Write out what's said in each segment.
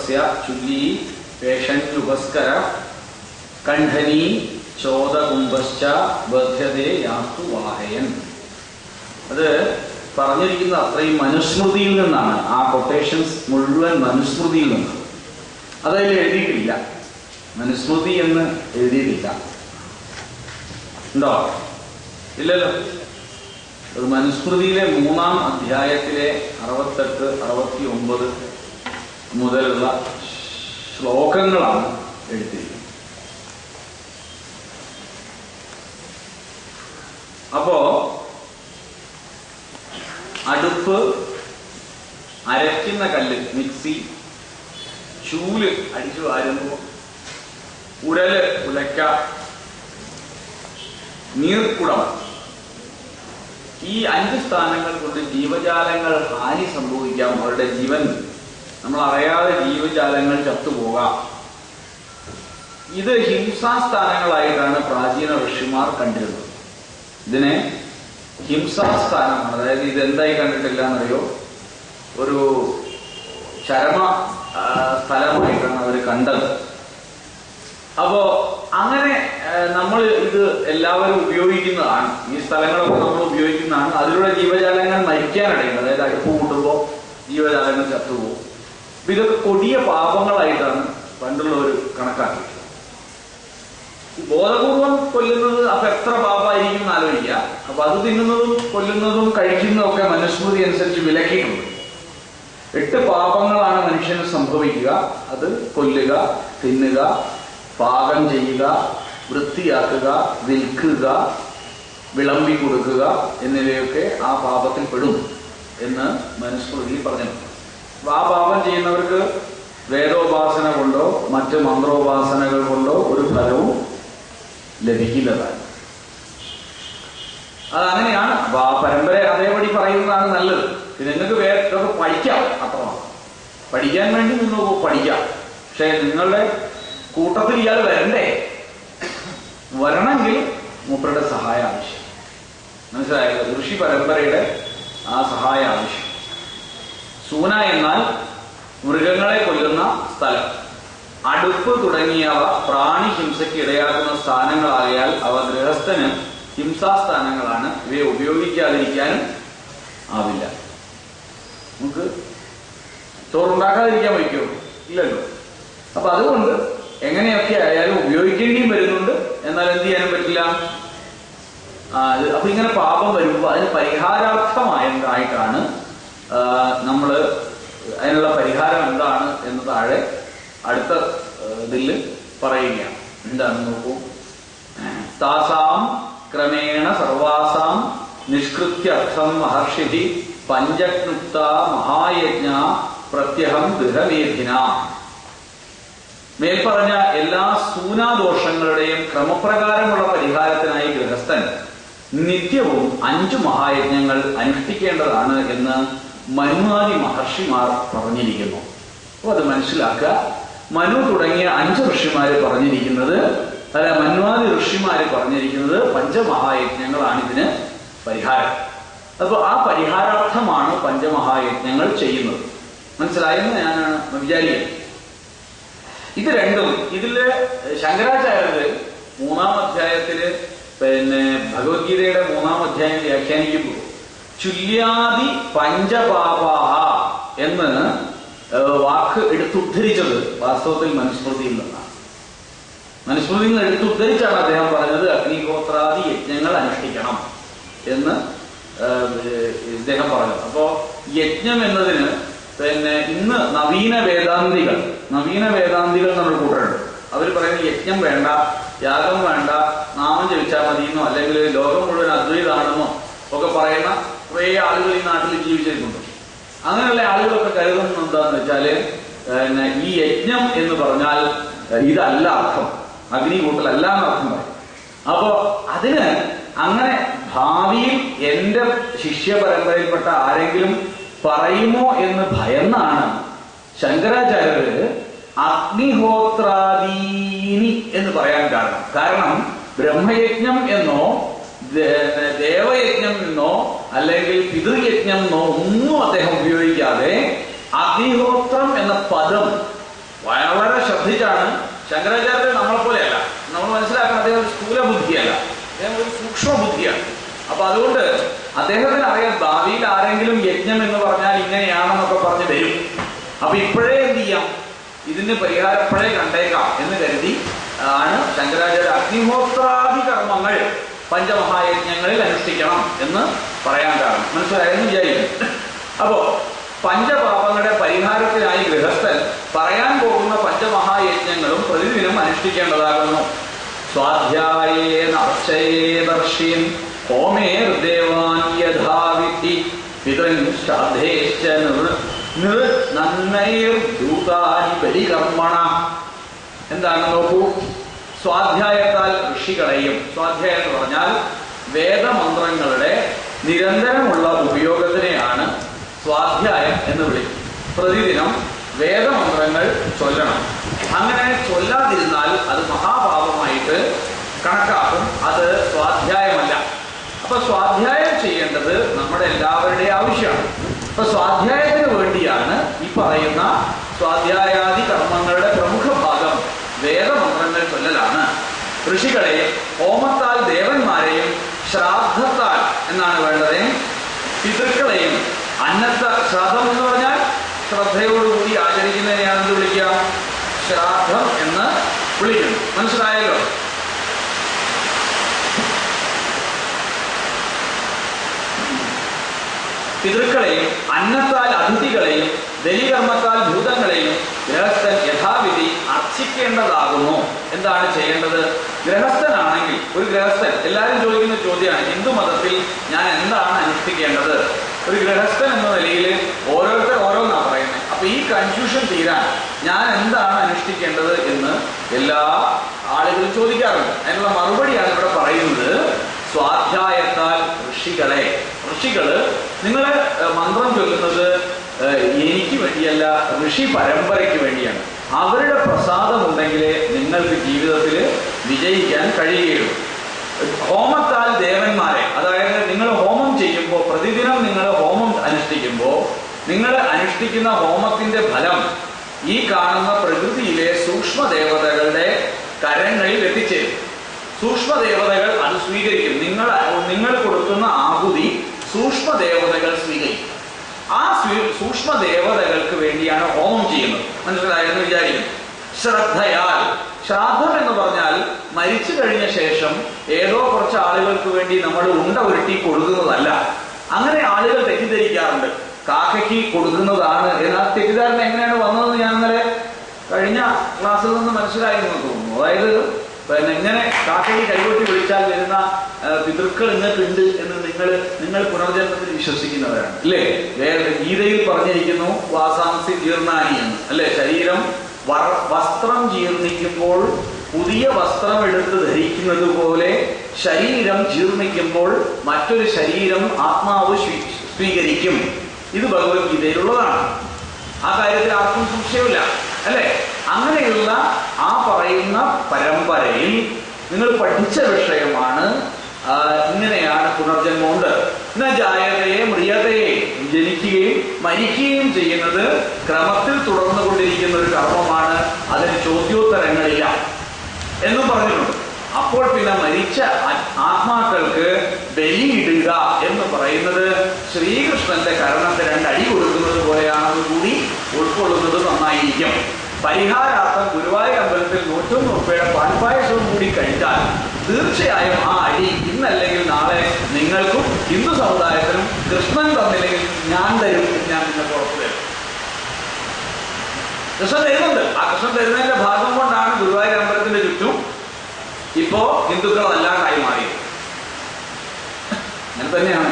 സർപ്പസ്യ ചുല്ലി പേഷണ്യുപസ്കര കണ്ഠനീ ചോദകുംഭശ്ച ബധ്യതേ യാസ്തു വാഹയൻ. അത് പറഞ്ഞിരിക്കുന്നത് അത്രയും മനുസ്മൃതിയിൽ നിന്നാണ്. ആ കൊട്ടേഷൻസ് മുഴുവൻ മനുസ്മൃതിയിൽ നിന്നാണ്. അതതിൽ എഴുതിയിട്ടില്ല, മനുസ്മൃതി എന്ന് എഴുതിയിട്ടില്ല. ഉണ്ടോ? ഇല്ലല്ലോ. അത് മനുസ്മൃതിയിലെ 3-ാം അധ്യായത്തിലെ 68, 69 മുതലുള്ള ശ്ലോകങ്ങളാണ് എഴുതിയിരിക്കുന്നത്. അപ്പോ അടുപ്പ്, അരയ്ക്കുന്ന കല്ല്, മിക്സി, ചൂല് അടിച്ചു വാരുമ്പോ, ഉരല്, ഉലക്ക, നീർക്കുടം, ഈ 5 സ്ഥാനങ്ങൾ കൊണ്ട് ജീവജാലങ്ങൾ ഹാനി സംഭവിക്കാം. അവരുടെ ജീവൻ നമ്മൾ അറിയാതെ ജീവജാലങ്ങൾ ചത്തുപോകാം. ഇത് ഹിംസാസ്ഥാനങ്ങളായിട്ടാണ് പ്രാചീന ഋഷിമാർ കണ്ടിരുന്നത്. ഇതിനെ ഹിംസാസ്ഥാനമാണ്. അതായത് ഇതെന്തായി കണ്ടിട്ടില്ല എന്നറിയോ? ഒരു ചരമ സ്ഥലമായിട്ടാണ് അവർ കണ്ടത്. അപ്പോ അങ്ങനെ നമ്മൾ ഇത് എല്ലാവരും ഉപയോഗിക്കുന്നതാണ്. ഈ സ്ഥലങ്ങളൊക്കെ നമ്മൾ ഉപയോഗിക്കുന്നതാണ്. അതിലൂടെ ജീവജാലങ്ങൾ മരിക്കാനിടയുണ്ട്. അതായത് അടുപ്പ് കൂട്ടുമ്പോൾ ജീവജാലങ്ങൾ ചത്തുപോകും. അപ്പൊ ഇതൊക്കെ കൊടിയ പാപങ്ങളായിട്ടാണ് പണ്ടുള്ളവർ കണക്കാക്കിയിട്ടുള്ളത്. ബോധപൂർവം കൊല്ലുന്നത് അപ്പൊ എത്ര പാപമായിരിക്കും എന്ന് ആലോചിക്കുക. അപ്പൊ അത് തിന്നുന്നതും കൊല്ലുന്നതും കഴിക്കുന്നതും ഒക്കെ മനുസ്മൃതി അനുസരിച്ച് വിലക്കിയിട്ടുണ്ട്. 8 പാപങ്ങളാണ് മനുഷ്യന് സംഭവിക്കുക. അത് കൊല്ലുക, തിന്നുക, പാകം ചെയ്യുക, വൃത്തിയാക്കുക, വിൽക്കുക, വിളമ്പി കൊടുക്കുക എന്നിവയൊക്കെ ആ പാപത്തിൽ പെടും എന്ന് മനുസ്മൃതി പറഞ്ഞിട്ടുണ്ട്. അപ്പൊ ആ പാപം ചെയ്യുന്നവർക്ക് വേദോപാസന കൊണ്ടോ മറ്റ് മന്ത്രോപാസനകൾ കൊണ്ടോ ഒരു ഫലവും ലഭിക്കുന്നതാണ്. അതങ്ങനെയാണ്. അപ്പൊ ആ പരമ്പര അതേപടി പറയുന്നതാണ് നല്ലത്. നിങ്ങൾക്ക് വേറെ പഠിക്കാം, അത്രമാണ്. പഠിക്കാൻ വേണ്ടി നിങ്ങൾക്ക് പഠിക്കാം. പക്ഷെ നിങ്ങളുടെ കൂട്ടത്തിൽ ഇയാൾ വരണ്ടേ? വരണമെങ്കിൽ മൂപ്പരുടെ സഹായം ആവശ്യം. മനസ്സിലായത്? ഋഷി പരമ്പരയുടെ ആ സഹായം ആവശ്യം. സൂന എന്നാൽ മൃഗങ്ങളെ കൊല്ലുന്ന സ്ഥലം. അടുപ്പ് തുടങ്ങിയവ പ്രാണി ഹിംസയ്ക്ക് ഇടയാക്കുന്ന സ്ഥാനങ്ങളായാൽ അവ ഗൃഹസ്ഥന് ഹിംസാസ്ഥാനങ്ങളാണ്. ഇവയെ ഉപയോഗിക്കാതിരിക്കാനും ആവില്ല. നമുക്ക് ചോറുണ്ടാക്കാതിരിക്കാൻ വയ്ക്കുമോ? ഇല്ലല്ലോ. അപ്പൊ അതുകൊണ്ട് എങ്ങനെയൊക്കെ ആയാലും ഉപയോഗിക്കേണ്ടിയും വരുന്നുണ്ട്. എന്നാൽ എന്ത് ചെയ്യാനും പറ്റില്ല. അപ്പൊ ഇങ്ങനെ പാപം വരുമ്പോൾ അതിന് പരിഹാരാർത്ഥമായിട്ടാണ് നമ്മള് അതിനുള്ള പരിഹാരം എന്താണ് എന്ന് താഴെ അടുത്ത ഇതിൽ പറയുകയാണ്. എന്താണെന്ന് നോക്കൂ. താസാം ക്രമേണ സർവാസാം നിഷ്കൃത്യർത്ഥം മഹർഷി പഞ്ചക്നുക്ത മഹായജ്ഞ പ്രത്യഹം ഗൃഹമേധിന. മേൽപ്പറഞ്ഞ എല്ലാ സൂനാദോഷങ്ങളുടെയും ക്രമപ്രകാരമുള്ള പരിഹാരത്തിനായി ഗൃഹസ്ഥൻ നിത്യവും 5 മഹായജ്ഞങ്ങൾ അനുഷ്ഠിക്കേണ്ടതാണ് എന്ന് മനുവാദി മഹർഷിമാർ പറഞ്ഞിരിക്കുന്നു. അപ്പൊ അത് മനസ്സിലാക്കുക. മനു തുടങ്ങിയ 5 ഋഷിമാര് പറഞ്ഞിരിക്കുന്നത്, അല്ല മനുവാദി ഋഷിമാര് പറഞ്ഞിരിക്കുന്നത് പഞ്ചമഹായജ്ഞങ്ങളാണ് ഇതിന് പരിഹാരം. അപ്പൊ ആ പരിഹാരാർത്ഥമാണ് പഞ്ചമഹായജ്ഞങ്ങൾ ചെയ്യുന്നത്. മനസ്സിലായെന്ന് ഞാനാണ് വിചാരിക്കുന്നത്. ഇത് രണ്ടും ഇതില് ശങ്കരാചാര്യര് 3-ാം അധ്യായത്തില് ഭഗവത്ഗീതയുടെ 3-ാം അധ്യായം വ്യാഖ്യാനിക്കുമ്പോൾ ചുല്യാദി പഞ്ചപാപാഹ എന്ന് വാക്ക് എടുത്തുദ്ധരിച്ചത് വാസ്തവത്തിൽ മനുസ്മൃതിയിൽ നിന്നാണ്. മനുസ്മൃതിയിൽ നിന്ന് എടുത്തുദ്ധരിച്ചാണ് അദ്ദേഹം പറഞ്ഞത് അഗ്നിഹോത്രാദി യജ്ഞങ്ങൾ അനുഷ്ഠിക്കണം എന്ന് ഇദ്ദേഹം പറഞ്ഞത്. അപ്പോ യജ്ഞം എന്നതിന് ഇന്ന് നവീന വേദാന്തികൾ നമ്മൾ കൂട്ടരുണ്ട്. അവർ പറയുന്നത് യജ്ഞം വേണ്ട, യാഗം വേണ്ട, നാമം ജപിച്ചാൽ മതിയെന്നോ അല്ലെങ്കിൽ ലോകം മുഴുവൻ അദ്വൈതാണെന്നോ ഒക്കെ പറയുന്ന കുറേ ആളുകൾ ഈ നാട്ടിൽ ജീവിച്ചിരിക്കുന്നു. അങ്ങനെയുള്ള ആളുകളൊക്കെ കരുതുന്നത് എന്താന്ന് വെച്ചാല് ഈ യജ്ഞം എന്ന് പറഞ്ഞാൽ ഇതല്ല അർത്ഥം, അഗ്നികൂട്ടലല്ല എന്നർത്ഥം പറയും. അപ്പോ അതിന് അങ്ങനെ ഭാവിയിൽ എന്റെ ശിഷ്യ പരമ്പരയിൽപ്പെട്ട ആരെങ്കിലും പറയുമോ എന്ന് ഭയന്നാണ് ശങ്കരാചാര്യര് അഗ്നിഹോത്രാദീനി എന്ന് പറയാൻ കാരണം ബ്രഹ്മയജ്ഞം എന്നോ ദേവയജ്ഞം എന്നോ അല്ലെങ്കിൽ പിതൃയജ്ഞം എന്നോ ഒന്നും അദ്ദേഹം ഉപയോഗിക്കാതെ അഗ്നിഹോത്രം എന്ന പദം ശങ്കരാചാര്യർ നമ്മളെപ്പോലെയല്ല. നമ്മൾ മനസ്സിലാക്കണം, അദ്ദേഹം ഒരു സ്ഥൂല ബുദ്ധിയല്ല, അദ്ദേഹം ഒരു സൂക്ഷ്മ ബുദ്ധിയാണ്. അപ്പൊ അതുകൊണ്ട് അദ്ദേഹത്തിന് അറിയാം ഭാവിയിൽ ആരെങ്കിലും യജ്ഞം എന്ന് പറഞ്ഞാൽ ഇങ്ങനെയാണെന്നൊക്കെ പറഞ്ഞ് വരും. അപ്പൊ ഇപ്പോഴേ എന്ത് ചെയ്യാം, ഇതിന് പരിഹാരം ഇപ്പോഴേ കണ്ടേക്കാം എന്ന് കരുതി ആണ് ശങ്കരാചാര്യ അഗ്നിഹോത്രാദി കർമ്മങ്ങൾ പഞ്ചമഹായജ്ഞങ്ങളിൽ അനുഷ്ഠിക്കണം എന്ന് പറയാൻ കാരണം. മനസ്സിലായെന്ന് വിചാരിക്കും. അപ്പോ പഞ്ചപാപങ്ങളുടെ പരിഹാരത്തിനായി ഗൃഹസ്ഥൻ പറയാൻ പോകുന്ന പഞ്ചമഹായജ്ഞങ്ങളും പ്രതിദിനം അനുഷ്ഠിക്കേണ്ടതാകുന്നു. സ്വാധ്യായേന അർച്ചയേദർശീൻ ഹോമേർദേവാൻ യഥാവിധി പിതൃൻ ശ്രാദ്ധേശ്ച നന്നൈർദൂതാനി ബലികർമ്മണ. എന്താണെന്ന് നോക്കൂ. സ്വാധ്യായത്താൽ ഋഷികളെയും, സ്വാധ്യായം എന്ന് പറഞ്ഞാൽ വേദമന്ത്രങ്ങളുടെ നിരന്തരമുള്ള ഉപയോഗത്തിനെയാണ് സ്വാധ്യായം എന്ന് വിളിക്കും. പ്രതിദിനം വേദമന്ത്രങ്ങൾ ചൊല്ലണം. അങ്ങനെ ചൊല്ലാതിരുന്നാൽ അത് മഹാപാപമായിട്ട് കണക്കാക്കും. അത് സ്വാധ്യായമല്ല. അപ്പൊ സ്വാധ്യായം ചെയ്യേണ്ടത് നമ്മുടെ എല്ലാവരുടെയും ആവശ്യമാണ്. അപ്പൊ സ്വാധ്യായത്തിന് വേണ്ടിയാണ് ഈ പറയുന്ന സ്വാധ്യായാദി കർമ്മങ്ങളുടെ പ്രമുഖ ഭാഗം വേദമന്ത്രങ്ങൾ ചൊല്ലലാണ്. ഋഷികളെയും ഹോമത്താൽ ദേവന്മാരെയും ശ്രാദ്ധത്താൽ എന്നാണ് വേണ്ടത് പിതൃക്കളെയും ശ്രാദ്ധം എന്ന് പറഞ്ഞാൽ ശ്രദ്ധയോടുകൂടി ആചരിക്കുന്നതിനെയാണ് എന്ത് വിളിക്കുക? ശ്രാദ്ധം എന്ന് വിളിക്കുന്നു. മനസ്സിലായല്ലോ? പിതൃക്കളെയും അന്നത്താൽ അതിഥികളെയും ബലികർമ്മത്താൽ ഭൂതങ്ങളെയും ഗൃഹസ്ഥൻ യഥാവിധി അർച്ചിക്കേണ്ടതാകുന്നു. എന്താണ് ചെയ്യേണ്ടത്? ഗൃഹസ്ഥനാണെങ്കിൽ ഒരു ഗൃഹസ്ഥൻ, എല്ലാവരും ചോദിക്കുന്ന ചോദ്യമാണ്, ഹിന്ദു മതത്തിൽ ഞാൻ എന്താണ് അനുഷ്ഠിക്കേണ്ടത്? ഒരു ഗൃഹസ്ഥൻ എന്ന നിലയിൽ ഓരോരുത്തർ ഓരോന്നാണ് പറയുന്നത്. അപ്പൊ ഈ കൺഫ്യൂഷൻ തീരാൻ ഞാൻ എന്താണ് അനുഷ്ഠിക്കേണ്ടത് എന്ന് എല്ലാ ആളുകളും ചോദിക്കാറുണ്ട്. അതിനുള്ള മറുപടിയാണ് ഇവിടെ പറയുന്നത്. സ്വാധ്യായത്താൽ ഋഷികള് നിങ്ങള് മന്ത്രം ചൊല്ലുന്നത് എനിക്ക് വേണ്ടിയല്ല, ഋഷി പരമ്പരയ്ക്ക് വേണ്ടിയാണ്. അവരുടെ പ്രസാദം ഉണ്ടെങ്കിലേ നിങ്ങൾക്ക് ജീവിതത്തിൽ വിജയിക്കാൻ കഴിയുകയുള്ളൂ. ഹോമത്താൽ ദേവന്മാരെ, അതായത് നിങ്ങൾ ഹോമം ചെയ്യുമ്പോൾ, പ്രതിദിനം നിങ്ങൾ ഹോമം അനുഷ്ഠിക്കുമ്പോൾ നിങ്ങൾ അനുഷ്ഠിക്കുന്ന ഹോമത്തിന്റെ ഫലം ഈ കാണുന്ന പ്രകൃതിയിലെ സൂക്ഷ്മദേവതകളുടെ കരങ്ങളിൽ എത്തിച്ചേരും. സൂക്ഷ്മദേവതകൾ അത് സ്വീകരിക്കും. നിങ്ങൾ കൊടുക്കുന്ന ആഹുതി സൂക്ഷ്മദേവതകൾ സ്വീകരിക്കും. ആ സൂക്ഷ്മദേവതകൾക്ക് വേണ്ടിയാണ് ഹോമം ചെയ്യുന്നത്. മനസ്സിലായെന്ന് വിചാരിക്കും. ശ്രദ്ധയാൽ, ശ്രാദ്ധം എന്ന് പറഞ്ഞാൽ മരിച്ചു കഴിഞ്ഞ ശേഷം ഏതോ കുറച്ച് ആളുകൾക്ക് വേണ്ടി നമ്മൾ ഉണ്ട ഉരുട്ടി കൊടുക്കുന്നതല്ല. അങ്ങനെ ആളുകൾ തെറ്റിദ്ധരിക്കാറുണ്ട്. കാക്കയ്ക്ക് കൊടുക്കുന്നതാണ്. എന്നാൽ തെറ്റിദ്ധാരണ എങ്ങനെയാണ് വന്നതെന്ന് ഞാൻ ഇന്നലെ കഴിഞ്ഞ ക്ലാസ്സിൽ നിന്ന് മനസ്സിലായെന്ന് തോന്നുന്നു. അതായത് ഇങ്ങനെ കാക്കയ്ക്ക് കൈകൊട്ടി വിളിച്ചാൽ വരുന്ന പിതൃക്കൾ ഇങ്ങോട്ടുണ്ട് എന്ന് നിങ്ങൾ പുനർജന്മത്തിൽ വിശ്വസിക്കുന്നവരാണ് അല്ലേ? വേറെ ഗീതയിൽ പറഞ്ഞിരിക്കുന്നു വാസാംസി ജീർണാനി എന്ന് അല്ലെ? ശരീരം വസ്ത്രം ജീർണിക്കുമ്പോൾ പുതിയ വസ്ത്രം എടുത്ത് ധരിക്കുന്നത് പോലെ ശരീരം ജീർണിക്കുമ്പോൾ മറ്റൊരു ശരീരം ആത്മാവ് സ്വീകരിക്കും. ഇത് ഭഗവത്ഗീതയിലുള്ളതാണ്. ആ കാര്യത്തിൽ ആർക്കും സംശയമില്ല അല്ലെ? അങ്ങനെയുള്ള ആ പറയുന്ന പരമ്പരയിൽ നിങ്ങൾ പഠിച്ച വിഷയമാണ് ഇങ്ങനെയാണ് പുനർജന്മമുണ്ട്. ജായതയെ മ്രിയതയെ, ജനിക്കുകയും മരിക്കുകയും ചെയ്യുന്നത് ക്രമത്തിൽ തുടർന്നുകൊണ്ടിരിക്കുന്ന ഒരു കർമ്മമാണ്. അതിന് ചോദ്യോത്തരങ്ങളില്ല എന്നും പറഞ്ഞിട്ടുണ്ട്. അപ്പോൾ പിന്നെ മരിച്ച ആത്മാക്കൾക്ക് ബലിയിടുക എന്ന് പറയുന്നത് ശ്രീകൃഷ്ണന്റെ കരണത്തെ 2 അടി കൊടുക്കുന്നത് പോലെയാണെന്ന് കൂടി ഉൾക്കൊള്ളുന്നത് നന്നായിരിക്കും. പരിഹാരാർത്ഥം ഗുരുവായൂർ അമ്പലത്തിൽ 101 രൂപയുടെ പാൽപ്പായസവും കൂടി കഴിച്ചാൽ തീർച്ചയായും ആ അടി ഇന്നല്ലെങ്കിൽ നാളെ നിങ്ങൾക്കും ഹിന്ദു സമുദായത്തിനും കൃഷ്ണൻ തന്നില്ലെങ്കിൽ ഞാൻ തരും, ഞാൻ നിങ്ങൾക്ക് ഉറപ്പ് തരും. കൃഷ്ണൻ തരുന്നുണ്ട്. ആ കൃഷ്ണൻ തരുന്നതിന്റെ ഭാഗം കൊണ്ടാണ് ഗുരുവായൂർ അമ്പലത്തിന്റെ ചുറ്റും ഇപ്പോ ഹിന്ദുക്കളല്ലാണ്ടായി മാറിയത്. അങ്ങനെ തന്നെയാണ്.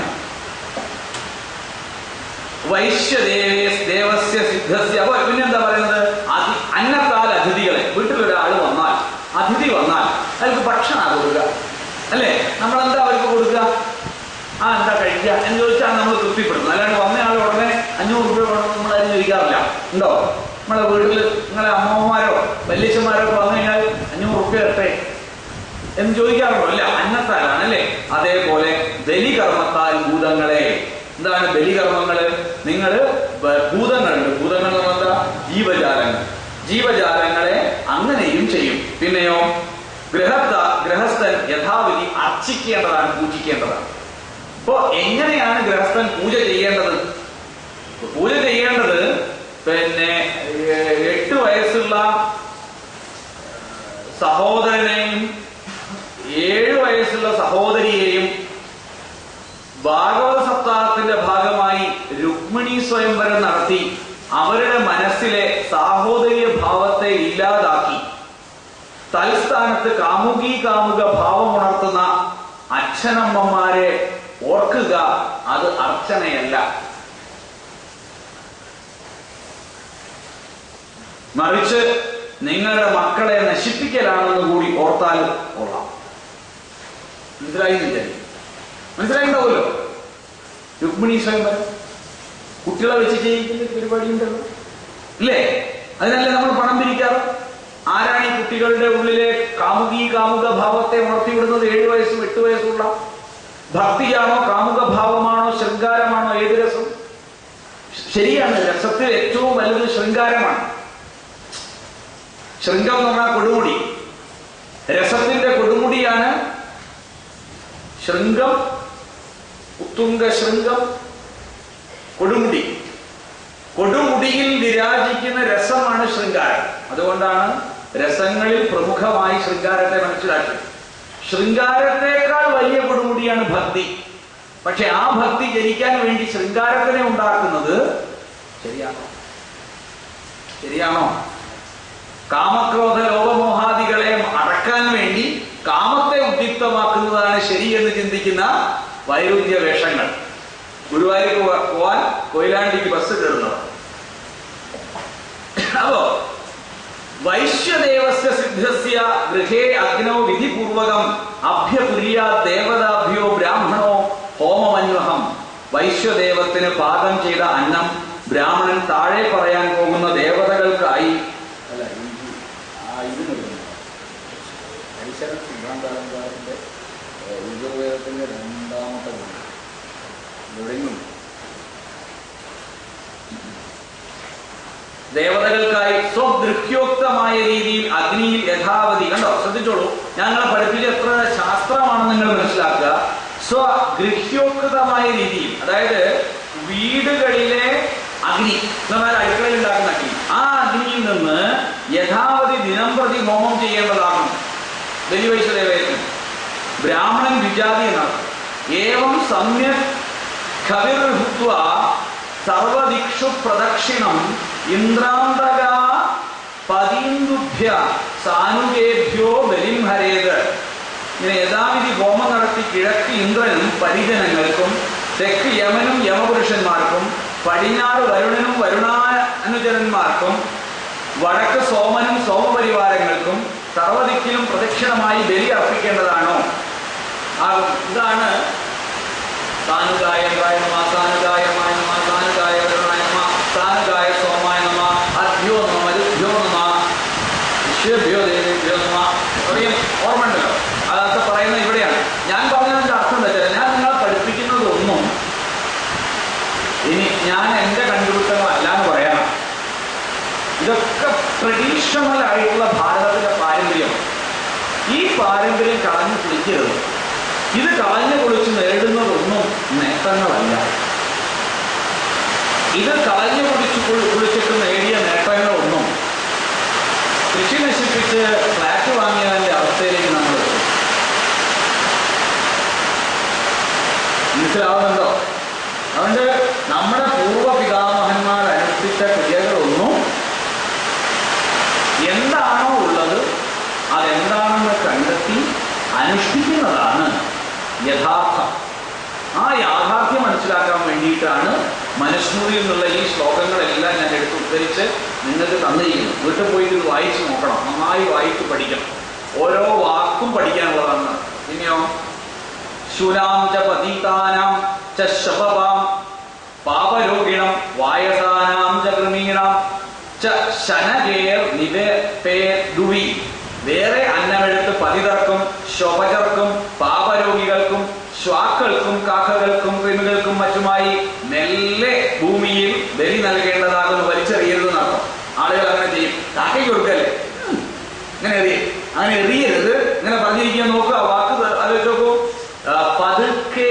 വൈശ്യദേവസ്യ സിദ്ധസ്യ. അപ്പൊ പിന്നെന്താ പറയുന്നത്? അന്നത്താൽ അതിഥികളെ, വീട്ടിലൊരാൾ വന്നാൽ, അതിഥി വന്നാൽ അവർക്ക് ഭക്ഷണം കൊടുക്കുക അല്ലെ? നമ്മളെന്താ അവർക്ക് കൊടുക്കുക? എന്താ കഴിക്കുക എന്ന് ചോദിച്ചാൽ നമ്മൾ തൃപ്തിപ്പെടുന്നു. അല്ലാണ്ട് വന്നയാൾ ഉടനെ 500 രൂപ വേണം നമ്മളാരും ചോദിക്കാറില്ല. ഉണ്ടോ? നമ്മളെ വീട്ടിൽ നിങ്ങളെ അമ്മമാരോ വല്യച്ഛന്മാരോ വന്നു കഴിഞ്ഞാൽ 500 രൂപ തരട്ടെ എന്ന് ചോദിക്കാറുണ്ടോ? അല്ല, അന്നത്താലാണ് അല്ലെ? അതേപോലെ ബലികർമ്മത്താൽ ഭൂതങ്ങളെ. എന്താണ് ബലികർമ്മങ്ങള്? ഭൂതങ്ങളുണ്ട്. ഭൂതങ്ങൾ എന്ന് പറഞ്ഞാൽ ജീവജാലങ്ങൾ. ജീവജാലങ്ങളെ അങ്ങനെയും ചെയ്യും. പിന്നെയോ ഗൃഹസ്ഥൻ യഥാവിധി അർച്ചിക്കേണ്ടതാണ്, പൂജിക്കേണ്ടതാണ്. അപ്പോ എങ്ങനെയാണ് ഗൃഹസ്ഥൻ പൂജ ചെയ്യേണ്ടത്? പൂജ ചെയ്യേണ്ടത് 8 വയസ്സുള്ള സഹോദരനെയും 7 വയസ്സുള്ള സഹോദരിയെയും ഭാഗവത സപ്താഹത്തിന്റെ ഭാഗമായി രുക്മിണി സ്വയംവരം നടത്തി അവരുടെ മനസ്സിലെ സാഹോദര്യ ഭാവത്തെ ഇല്ലാതാക്കി തൽസ്ഥാനത്ത് കാമുക ഭാവമുണർത്തുന്ന അച്ഛനമ്മമാരെ ഓർക്കുക. അത് അർച്ചനയല്ല, മറിച്ച് നിങ്ങളുടെ മക്കളെ നശിപ്പിക്കലാണെന്ന് കൂടി ഓർത്താൽ കൊള്ളാം. മനസ്സിലായിണ്ടാവുമല്ലോ. രുക്മിണി സ്വയംവരം കുട്ടികളെ വെച്ച് ചെയ്യിക്കുന്ന പരിപാടി ഉണ്ടല്ലോ, ഇല്ലേ? അതിനല്ലേ നമ്മൾ പണം പിരിക്കാറ്? ആരാണ് ഈ കുട്ടികളുടെ ഉള്ളിലെ കാമുക ഭാവത്തെ ഉണർത്തിവിടുന്നത്? 7 വയസ്സും 8 വയസ്സുള്ള ഭക്തിയാണോ, കാമുക ഭാവമാണോ, ശൃംഗാരമാണോ? ഏത് രസം? ശരിയാണ്, രസത്തിൽ ഏറ്റവും വലുത് ശൃംഗാരമാണ്. ശൃംഗം എന്ന് പറഞ്ഞാൽ കൊടുമുടി. രസത്തിന്റെ കൊടുമുടിയാണ് ശൃംഗം, ഉത്തുംഗ ശൃംഗം, കൊടുമുടി. കൊടുമുടിയിൽ വിരാജിക്കുന്ന രസമാണ് ശൃംഗാരം. അതുകൊണ്ടാണ് രസങ്ങളിൽ പ്രമുഖമായി ശൃംഗാരത്തെ മനസ്സിലാക്കി. ശൃംഗാരത്തെക്കാൾ വലിയ കൊടുമുടിയാണ് ഭക്തി. പക്ഷെ ആ ഭക്തി ജനിക്കാൻ വേണ്ടി ശൃംഗാരത്തിനെ ഉണ്ടാക്കുന്നത് ശരിയാണോ? കാമക്രോധ ലോകമോഹാദികളെ അടക്കാൻ വേണ്ടി കാമത്തെ ഉദ്യുക്തമാക്കുന്നതാണ് ശരിയെന്ന് ചിന്തിക്കുന്ന വൈരുദ്ധ്യ വേഷങ്ങൾ. ഗുരുവായൂർ പോവാൻ കൊയിലാണ്ടിക്ക് ബസ് കയറുന്നവർ. അപ്പോ വൈശ്യദേവസ്യ സിദ്ധസ്യ ഗൃഹേ അഗ്നോ വിധിപൂർവകം അഭ്യപുര്യാ ദേവതാഭ്യോ ബ്രാഹ്മണോ ഹോമമന്വഹം. വൈശ്യദേവത്തിന് പാകം ചെയ്ത അന്നം ബ്രാഹ്മണൻ താഴെ പറയാൻ പോകുന്ന ദേവതകൾക്കായി സിദ്ധാന്താലങ്കാരന്റെ യുഗവേദത്തിന്റെ 2ാമത്തെ ദേവതകൾക്കായി സ്വഗൃഹ്യോക്തമായ രീതിയിൽ അഗ്നിയിൽ യഥാവധി. കണ്ടോ, ശ്രദ്ധിച്ചോളൂ, ഞങ്ങളെ പഠിപ്പിച്ച എത്ര ശാസ്ത്രമാണെന്ന് നിങ്ങൾ മനസ്സിലാക്കുക. സ്വഗൃഹ്യോക്തമായ രീതിയിൽ, അതായത് വീടുകളിലെ അഗ്നി എന്ന് പറഞ്ഞാൽ അടുക്കളയിൽ ഉണ്ടാക്കുന്ന അഗ്നി, ആ അഗ്നിയിൽ നിന്ന് യഥാവധി ദിനം പ്രതി ഹോമം ചെയ്യേണ്ടതാണ് ബലി വൈശ്വദേവയത്തിന്. ബ്രാഹ്മണൻ വിജാതി എന്നാണ്. ഏവം സമ്യക് ഖവിർഹുത്വ സർവദിക്ഷു പ്രദക്ഷിണം ഇന്ദ്രാന്തക പതീന്ദുഭ്യ സാനുകേഭ്യോ ബലിം ഹരേത്. ഇങ്ങനെ യഥാവിധി ഹോമം നടത്തി കിഴക്ക് ഇന്ദ്രനും പരിജനങ്ങൾക്കും, തെക്ക് യമനും യമപുരുഷന്മാർക്കും, പടിഞ്ഞാറ് വരുണനും വരുണാനുചരന്മാർക്കും, വടക്ക് സോമനും സോമപരിവാരങ്ങൾക്കും സർവദിക്കിലും പ്രദക്ഷിണമായി ബലി അർപ്പിക്കേണ്ടതാണോ? ഇതാണ് സാനുഗായ നമ, സാനുഗായ നമ, സാനുഗായ വരുണായ നമ, സാനുഗായ സോമായ നമ, അഭ്യോ നമ, മരുഭ്യോ നമ, വിശ്വഭ്യോ ദേവേഭ്യോ നമ. ഓർമ്മയുണ്ടല്ലോ, അതൊക്കെ പറയുന്നത് ഇവിടെയാണ്. ഞാൻ പറഞ്ഞതിന്റെ അർത്ഥം എന്താ വെച്ചാൽ, ഞാൻ നിങ്ങളെ പഠിപ്പിക്കുന്നതൊന്നും ഇനി ഞാൻ എന്റെ കണ്ടുപിടുത്തങ്ങളല്ല എന്ന് പറയാം. ഇതൊക്കെ ട്രഡീഷണൽ ആയിട്ടുള്ള ഭാരതത്തിലെ പാരമ്പര്യം. ഈ പാരമ്പര്യം കളഞ്ഞു കുളിക്കരുത്. ഇത് കളഞ്ഞു കുളിച്ച് നേടുന്നതൊന്നും നേട്ടങ്ങളല്ല. ഇത് കളഞ്ഞു കുളിച്ചിട്ട് നേടിയ നേട്ടങ്ങളൊന്നും കൃഷി നശിപ്പിച്ച് ഫ്ലാറ്റ് വാങ്ങിയതിന്റെ അവസ്ഥയിലേക്ക് നമ്മൾ എത്തും. മനസ്സിലാവുന്നുണ്ടോ? അതുകൊണ്ട് നമ്മുടെ പൂർവ്വ പിതാമഹന്മാർ അനുഷ്ഠിച്ച ക്രിയകളൊന്നും എന്താണോ ഉള്ളത് അതെന്താണെന്ന് കണ്ടെത്തി അനുഷ്ഠിക്കുന്നതാണ് യഥാർത്ഥം. ആ യാഥാർത്ഥ്യം മനസ്സിലാക്കാൻ വേണ്ടിയിട്ടാണ് മനുസ്മൃതിയിൽ നിന്നുള്ള ഈ ശ്ലോകങ്ങളെല്ലാം ഞാൻ എടുത്ത് ഉദ്ധരിച്ച് നിങ്ങൾക്ക് തന്നിരിക്കുന്നു. വീട്ടിൽ പോയിട്ട് ഇത് വായിച്ച് നോക്കണം, നന്നായി വായിച്ച് പഠിക്കണം. ഓരോ വാക്കും പഠിക്കാനുള്ളതാണ്. ഇനിയോ ശൂലാം ച പതീതാനാം ച ശപവാം പാപരോഗിണം വായസാനാം ച കൃമീണാം ച ശനകേർ നിവേപേദുവി. വേറെ അന്നമെടുത്ത് പതിതർക്കും ശോഭകർക്കും പാപരോഗികൾക്കും ശ്വാക്കൾക്കും കാക്കകൾക്കും കൃമികൾക്കും മറ്റുമായി നെല്ലെ ഭൂമിയിൽ ബലി നൽകേണ്ടതാകുന്നു, വലിച്ചെറിയരുതെന്നർത്ഥം. ആളുകൾ അങ്ങനെ ചെയ്യും. കാക്കയ്ക്ക് കൊടുക്കല്ലേ, ഇങ്ങനെ എറിയ, അങ്ങനെ എറിയരുത്. ഇങ്ങനെ പറഞ്ഞിരിക്കാൻ നോക്കുക, വാക്ക് ആലോചിച്ച് നോക്കൂ. പതുക്കെ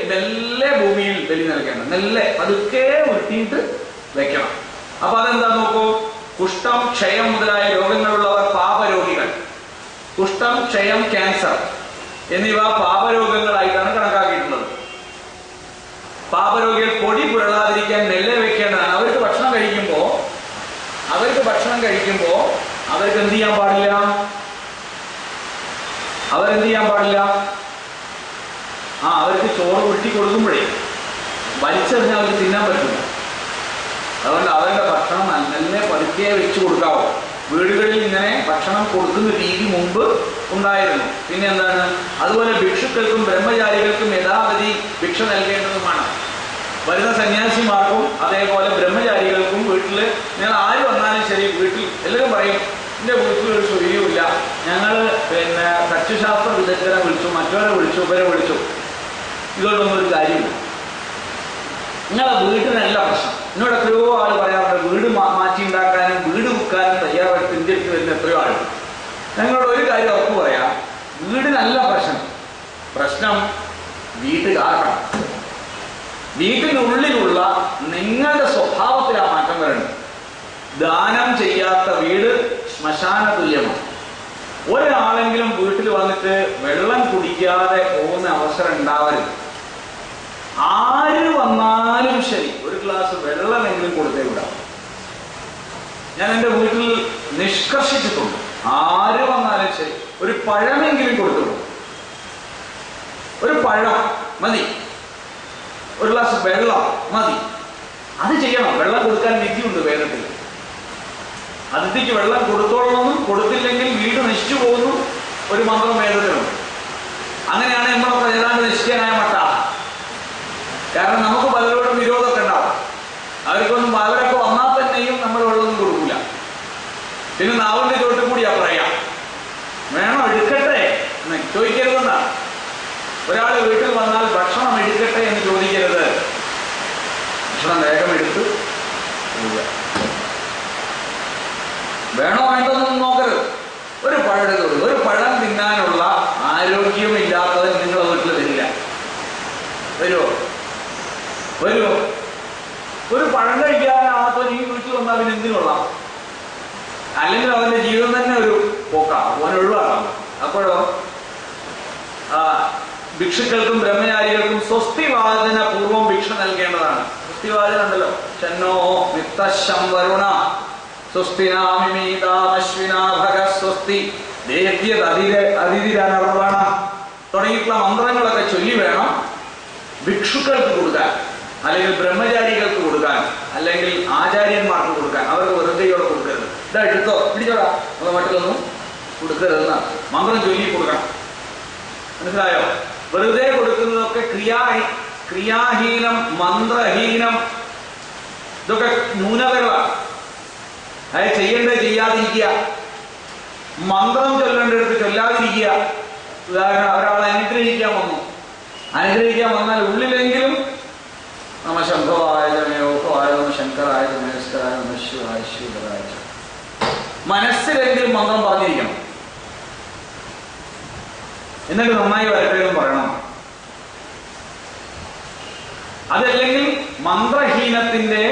മെല്ലെ ഭൂമിയിൽ ബലി നൽകണം, മെല്ലെ പതുക്കെ ഉരുട്ടിയിട്ട് വെക്കണം. അപ്പൊ അതെന്താ നോക്കൂ, കുഷ്ഠം, ക്ഷയം മുതലായ രോഗങ്ങളുള്ളവർ പാപരോഗികൾ. കുഷ്ഠം, ക്ഷയം, ക്യാൻസർ എന്നിവ പാപരോഗങ്ങളായിട്ടാണ് കണക്കാക്കിയിട്ടുള്ളത്. പാപരോഗികൾ പൊടി പുരളാതിരിക്കാൻ മെല്ലെ വെക്കേണ്ടതാണ്. അവർക്ക് ഭക്ഷണം കഴിക്കുമ്പോ അവർക്ക് എന്ത് ചെയ്യാൻ പാടില്ല? അവരെന്ത് ചെയ്യാൻ പാടില്ല? അവർക്ക് ചോറ് ഉരുട്ടി കൊടുക്കുമ്പോഴേ വലിച്ചെറിഞ്ഞാൽ അവർക്ക് തിന്നാൻ പറ്റില്ല. അതുകൊണ്ട് അവരുടെ ഭക്ഷണം നല്ല പതുക്കെ വെച്ച് കൊടുക്കാവോ. വീടുകളിൽ ഇങ്ങനെ ഭക്ഷണം കൊടുക്കുന്ന രീതി മുമ്പ് ഉണ്ടായിരുന്നു. പിന്നെ എന്താണ്, അതുപോലെ ഭിക്ഷുക്കൾക്കും ബ്രഹ്മചാരികൾക്കും യഥാവധി ഭിക്ഷ നൽകേണ്ടതുമാണ്. വരുന്ന സന്യാസിമാർക്കും അതേപോലെ ബ്രഹ്മചാരികൾക്കും വീട്ടില് നിങ്ങൾ ആര് വന്നാലും ശരി, വീട്ടിൽ എല്ലാവരും പറയും എന്റെ വീട്ടിൽ ഒരു ശുചിയുമില്ല, ഞങ്ങൾ പിന്നെ തച്ചുശാസ്ത്ര വിദഗ്ധരെ വിളിച്ചു, മറ്റവരെ വിളിച്ചു, ഇവരെ വിളിച്ചു, ഇതുകൊണ്ടൊന്നും ഒരു കാര്യമില്ല. നിങ്ങളെ വീട്ടിനല്ല പ്രശ്നം. എന്നോട് എത്രയോ ആൾ പറയാറുണ്ട്, വീട് മാറ്റി ഉണ്ടാക്കാനും വീട് വിൽക്കാനും തയ്യാറായിട്ട് ഇന്ത്യക്ക് വരുന്ന എത്രയോ ആളുണ്ട്. ഞങ്ങളോട് ഒരു കാര്യം ഉറപ്പ് പറയാം, വീടിനല്ല പ്രശ്നം വീട്ടുകാരാണ്. വീട്ടിനുള്ളിലുള്ള നിങ്ങളുടെ സ്വഭാവത്തിൽ ആ മാറ്റം വരണം. ദാനം ചെയ്യാത്ത വീട് ശ്മശാന തുല്യമാണ്. ഒരാളെങ്കിലും വീട്ടിൽ വന്നിട്ട് വെള്ളം കുടിക്കാതെ പോകുന്ന അവസരം ഉണ്ടാവരുത്. ആര് വന്നാലും ശരി ഒരു ഗ്ലാസ് വെള്ളമെങ്കിലും കൊടുത്തേ വിടാം. ഞാൻ എൻ്റെ വീട്ടിൽ നിഷ്കർഷിച്ചിട്ടുണ്ട്, ആര് വന്നാലും ശരി ഒരു പഴമെങ്കിലും കൊടുത്തുവിടും. ഒരു പഴം മതി, ഒരു ഗ്ലാസ് വെള്ളം മതി. അത് ചെയ്യണം. വെള്ളം കൊടുക്കാൻ വിധിയുണ്ട് വേദത്തിൽ. അതിഥിക്ക് വെള്ളം കൊടുത്തോളണമെന്നും കൊടുത്തില്ലെങ്കിൽ വീട് നശിച്ചു പോകുന്നു ഒരു മന്ത്രം വേദത്തിലുണ്ട്. അങ്ങനെയാണ് നമ്മളൊക്കെ ഏതാണ്ട് നിശ്ചയനായ മട്ട. കാരണം നമുക്ക് പലരോടും വിരോധമൊക്കെ ഉണ്ടാവും. അവർക്കൊന്നും അവരൊക്കെ വന്നാൽ തന്നെയും നമ്മൾ വെള്ളമൊന്നും കൊടുക്കില്ല. പിന്നെ നാവിന്റെ ചോട്ടിൽ കൂടിയാ പറയാം, വേണോ എടുക്കട്ടെ എന്ന് ചോദിക്കരുതെന്നാണ്. ഒരാൾ വീട്ടിൽ വന്നാൽ ഭക്ഷണം എടുക്കട്ടെ എന്ന് ചോദിക്കരുത്. ഭക്ഷണം വേഗം എടുത്ത് വേണോ വേണ്ടതൊന്നും നോക്കരുത്. ഒരു പഴം എടുത്തോളൂ. ഒരു പഴം തിന്നാനുള്ള ആരോഗ്യമില്ലാത്തത് നിങ്ങളുടെ വീട്ടിൽ വരില്ല. വരുമോ? ഒരു പഴം കഴിക്കാനാവാത്തവൻ ഈ വീട്ടിൽ വന്നാൽ പിന്നെ എന്തിനുള്ള? അല്ലെങ്കിൽ അവന്റെ ജീവിതം തന്നെ ഒരു പോക്കാണ്, അവൻ ഒഴിവാക്കാം. അപ്പോഴോ ഭിക്ഷുക്കൾക്കും ബ്രഹ്മചാരികൾക്കും സ്വസ്തിവാചന പൂർവം ഭിക്ഷ നൽകേണ്ടതാണ്. സ്വസ്തിവാചന ഉണ്ടല്ലോ, ഷന്നോ വിത്തശം വരുണ സ്വസ്തിനാമിമീതാമശ്വിനാഭഗ സ്വസ്തി ദേവ്യതിരനർവണ തുടങ്ങിയിട്ടുള്ള മന്ത്രങ്ങളൊക്കെ ചൊല്ലി വേണം ഭിക്ഷുക്കൾക്ക് കൊടുക്കാൻ, അല്ലെങ്കിൽ ബ്രഹ്മചാരികൾക്ക് കൊടുക്കാൻ, അല്ലെങ്കിൽ ആചാര്യന്മാർക്ക് കൊടുക്കാൻ. അവർക്ക് വെറുതെയോടെ കൊടുക്കരുത്. ഇതാ എടുത്തോ, പിടിച്ചോടാ, അത് മറ്റൊന്നും കൊടുക്കരുതെന്നാണ്. മന്ത്രം ചൊല്ലി കൊടുക്കണം. മനസ്സിലായോ? വെറുതെ കൊടുക്കുന്നതൊക്കെ ക്രിയാഹീനം, മന്ത്രഹീനം, ഇതൊക്കെ ന്യൂനതകളാണ്. അത് ചെയ്യേണ്ടത് ചെയ്യാതിരിക്കുക, മന്ത്രം ചൊല്ലേണ്ടടുത്ത് ചൊല്ലാതിരിക്കുക. ഉദാഹരണം, ഒരാളെ അനുഗ്രഹിക്കാൻ വന്നാൽ ഉള്ളിലെങ്കിലും നമ ശംഭവായ നമയോഹവായ നമ ശങ്കരായ നമസ്കരായ നമ ശിവായ ശിവരായ, മനസ്സിലെങ്കിലും മന്ത്രം പറഞ്ഞിരിക്കണം. എന്നിട്ട് നന്നായി വരട്ടെന്നും പറയണം. അതല്ലെങ്കിൽ മന്ത്രഹീനത്തിന്റെ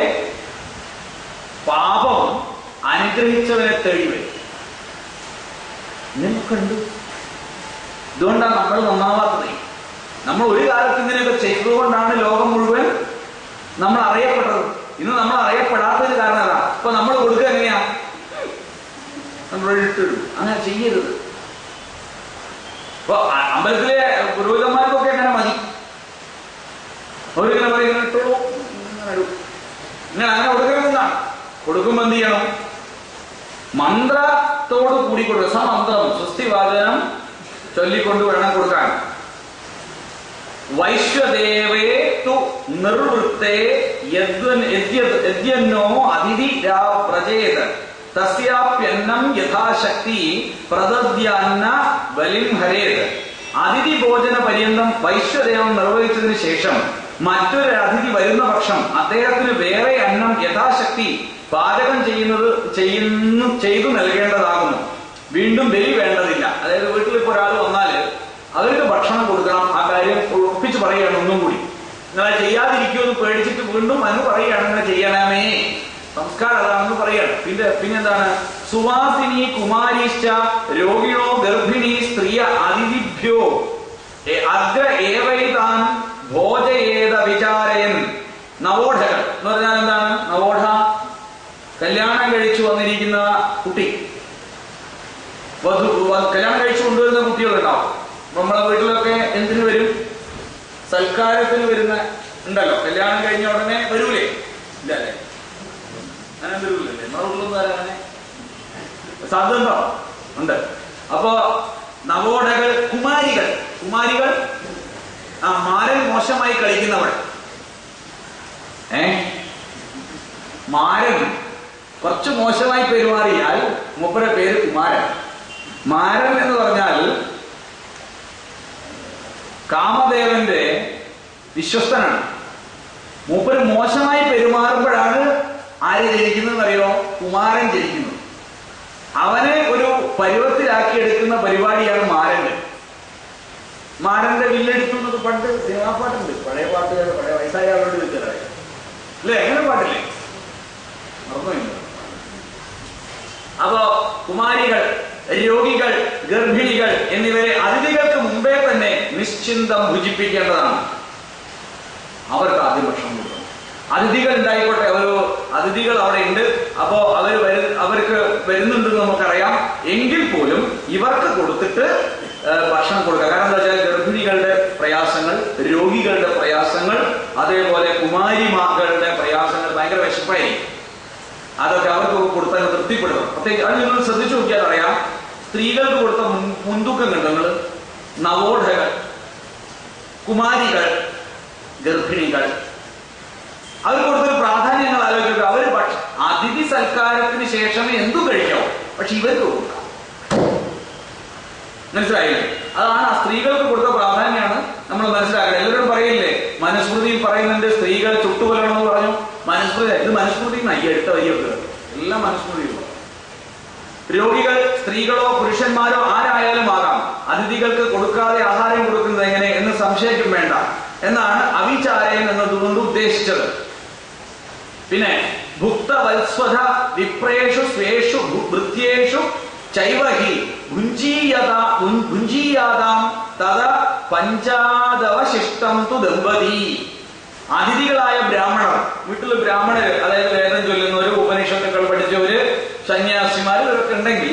പാപം അനുഗ്രഹിച്ചവനെ തേടി വരും. ഇങ്ങനെയൊക്കെ ഉണ്ട്. ഇതുകൊണ്ടാണ് നമ്മൾ നന്നാവാത്തത്. നമ്മൾ ഒരു കാലത്ത് ഇങ്ങനെയൊക്കെ ചെയ്തതുകൊണ്ടാണ് ലോകം മുഴുവൻ നമ്മൾ അറിയപ്പെട്ടത്. ഇന്ന് നമ്മൾ അറിയപ്പെടാത്തത് കാരണം അതാ. ഇപ്പൊ നമ്മൾ കൊടുക്കുക എങ്ങനെയാ? നമ്മൾ ഇട്ടിടും. അങ്ങനെ ചെയ്യരുത്. ഇപ്പൊ അമ്പലത്തിലെ പുരോഹിതന്മാർക്കൊക്കെ അങ്ങനെ മതി. അവരിങ്ങനെ പറയും, ഇങ്ങനെ ഇട്ടോളൂ, ഇങ്ങനെ ഇടും. ഇങ്ങനെ അങ്ങനെ കൊടുക്കരുതെന്നാണ്. കൊടുക്കുമ്പോ എന്ത് ചെയ്യണം? മന്ത്രത്തോട് കൂടി കൊടുക്കുക. സമന്ത്രം സ്വസ്തിവാചനം ചൊല്ലിക്കൊണ്ട് വേണം കൊടുക്കാൻ. വൈശ്വദേവേ തു നിർവൃത്തേ യദ്യന്നോ അതിഥി പ്രജേത് തസ്യാപ്യന്നം യഥാശക്തി പ്രദദ്യാന്ന ബലിം ഹരേത്. അതിഥി ഭോജന പര്യന്തം വൈശ്വദേവം നിർവഹിച്ചതിന് ശേഷം മറ്റൊരു അതിഥി വരുന്ന പക്ഷം അദ്ദേഹത്തിന് വേറെ അന്നം യഥാശക്തി പാചകം ചെയ്തു നൽകേണ്ടതാകുന്നു. വീണ്ടും ബലി വേണ്ടതില്ല. അതായത് വീട്ടിൽ ഇപ്പോൾ ഒരാൾ വന്നാൽ അവർക്ക് ഭക്ഷണം കൊടുക്കണം. ആ കാര്യം ഉറപ്പിച്ച് പറയുകയാണ്. ഒന്നും കൂടി നിങ്ങളെ ചെയ്യാതിരിക്കുമെന്ന് പേടിച്ചിട്ട് വീണ്ടും അനു പറയുകയാണ്, അങ്ങനെ ചെയ്യണമേ, സംസ്കാരം അതാണെന്ന് പറയാണ്. പിന്നെന്താണ്? സുവാസിനി കുമാരീശ്ച രോഗിണോ ഗർഭിണി സ്ത്രീയ അതിഥിഭ്യോ അഗ്ര ഏവൈതാൻ ഭോജയേത വിചാരയൻ. നവോഢകൾ എന്ന് പറഞ്ഞാൽ എന്താണ്? നവോഢ കല്യാണം കഴിച്ചു വന്നിരിക്കുന്ന കുട്ടി, കല്യാണം കഴിച്ചു കൊണ്ടുവരുന്ന കുട്ടികളുണ്ടാവും. നമ്മളെ വീട്ടിലൊക്കെ എന്തിനു വരും? സൽക്കാരത്തിന് വരുന്ന ഉണ്ടല്ലോ. കല്യാണം കഴിഞ്ഞ ഉടനെ വരൂലേ? ഇല്ല അല്ലേ? അങ്ങനെ വരൂലേ? നമ്മളെ വീട്ടിലൊന്നും അങ്ങനെ സാധ്യത ഉണ്ട്. അപ്പോ നവോഢകൾ, കുമാരികൾ മാരൻ മോശമായി കളിക്കുന്നവൾ. മാരൻ കുറച്ച് മോശമായി പെരുമാറിയാൽ മൂപ്പരെ പേര് കുമാരൻ. മാരൻ എന്ന് പറഞ്ഞാൽ കാമദേവന്റെ വിശ്വസ്തനാണ്. മൂപ്പര് മോശമായി പെരുമാറുമ്പോഴാണ് ആര് ജനിക്കുന്നത് അറിയോ? കുമാരൻ ജനിക്കുന്നത്. അവനെ ഒരു പരുവത്തിലാക്കി എടുക്കുന്ന പരിപാടിയാണ് മാരന്റെ. മാരന്റെ വില്ലെടുത്തു എന്നൊക്കെ പണ്ട് സിനിമാ പാട്ടുണ്ട്. പഴയ പാട്ടുകൾ, പഴയ വയസ്സായ ആളോട് വെച്ചത് അല്ലേ? എങ്ങനെ പാട്ടില്ലേ? മറന്നുപോയി. അപ്പോ കുമാരികൾ, രോഗികൾ, ഗർഭിണികൾ എന്നിവരെ അതിഥികൾക്ക് മുമ്പേ തന്നെ നിശ്ചിന്തം ഭുജിപ്പിക്കേണ്ടതാണ്. അവർക്ക് ആദ്യം ഭക്ഷണം കൊടുക്കണം. അതിഥികൾ ഉണ്ടായിക്കോട്ടെ, അതിഥികൾ അവിടെ ഉണ്ട്. അപ്പോ അവർക്ക് വരുന്നുണ്ടെന്ന് നമുക്കറിയാം. എങ്കിൽ പോലും ഇവർക്ക് കൊടുത്തിട്ട് ഭക്ഷണം കൊടുക്കുക. കാരണം എന്താ വെച്ചാൽ ഗർഭിണികളുടെ പ്രയാസങ്ങൾ, രോഗികളുടെ പ്രയാസങ്ങൾ, അതേപോലെ കുമാരിമാരുടെ പ്രയാസങ്ങൾ ഭയങ്കര വിശപ്പായിരിക്കും. അതൊക്കെ അവർക്ക് കൊടുത്താൽ തൃപ്തിപ്പെടുത്തണം. പ്രത്യേകിച്ച് അത് നിങ്ങൾ ശ്രദ്ധിച്ചു നോക്കിയാൽ അറിയാം. സ്ത്രീകൾക്ക് കൊടുത്ത മുൻതൂക്കം കണ്ടു നിങ്ങൾ? നവോഢകൾ, കുമാരികൾ, ഗർഭിണികൾ, അവർ കൊടുത്തൊരു പ്രാധാന്യങ്ങൾ ആലോചിക്കുക. അവർ അതിഥി സൽക്കാരത്തിന് ശേഷമേ എന്തും കഴിക്കാവൂ, പക്ഷെ ഇവർക്ക് കൊടുക്കാം. മനസ്സിലായില്ലേ? അതാണ് ആ സ്ത്രീകൾക്ക് കൊടുത്ത പ്രാധാന്യമാണ് നമ്മൾ മനസ്സിലാക്കുന്നത്. എല്ലാവരും പറയില്ലേ, മനുസ്മൃതിയിൽ പറയുന്നുണ്ട് സ്ത്രീകൾ ചുട്ടുകൊല്ലണമെന്ന് പറഞ്ഞു. മനുസ്മൃതി, ഇത് മനുസ്മൃതി ഈ അടുത്ത വരിയൊക്കെ എല്ലാം മനുസ്മൃതിയുള്ളൂ. രോഗികൾ സ്ത്രീകളോ പുരുഷന്മാരോ ആരായാലും ആകാം. അതിഥികൾക്ക് കൊടുക്കാതെ ആഹാരം കൊടുക്കുന്നത് എങ്ങനെ എന്ന് സംശയിക്കും വേണ്ട എന്നാണ് അവിചാരയൻ എന്നതുകൊണ്ട് ഉദ്ദേശിച്ചത്. പിന്നെ ഭുക്തവത്സ്വധ വിപ്രേഷു സ്വേഷു വൃത്യേഷു ചൈവഹി ഭുഞ്ചീയാതാം തദ പഞ്ചാദവശിഷ്ടം തു ദമ്പതി. അതിഥികളായ ബ്രാഹ്മണർ, വീട്ടിൽ ബ്രാഹ്മണര്, അതായത് വേദം ചൊല്ലുന്നവര്, ഉപനിഷത്തുക്കൾ പഠിച്ചവര്, സന്യാസിമാര്, ഇവരൊക്കെ ഉണ്ടെങ്കിൽ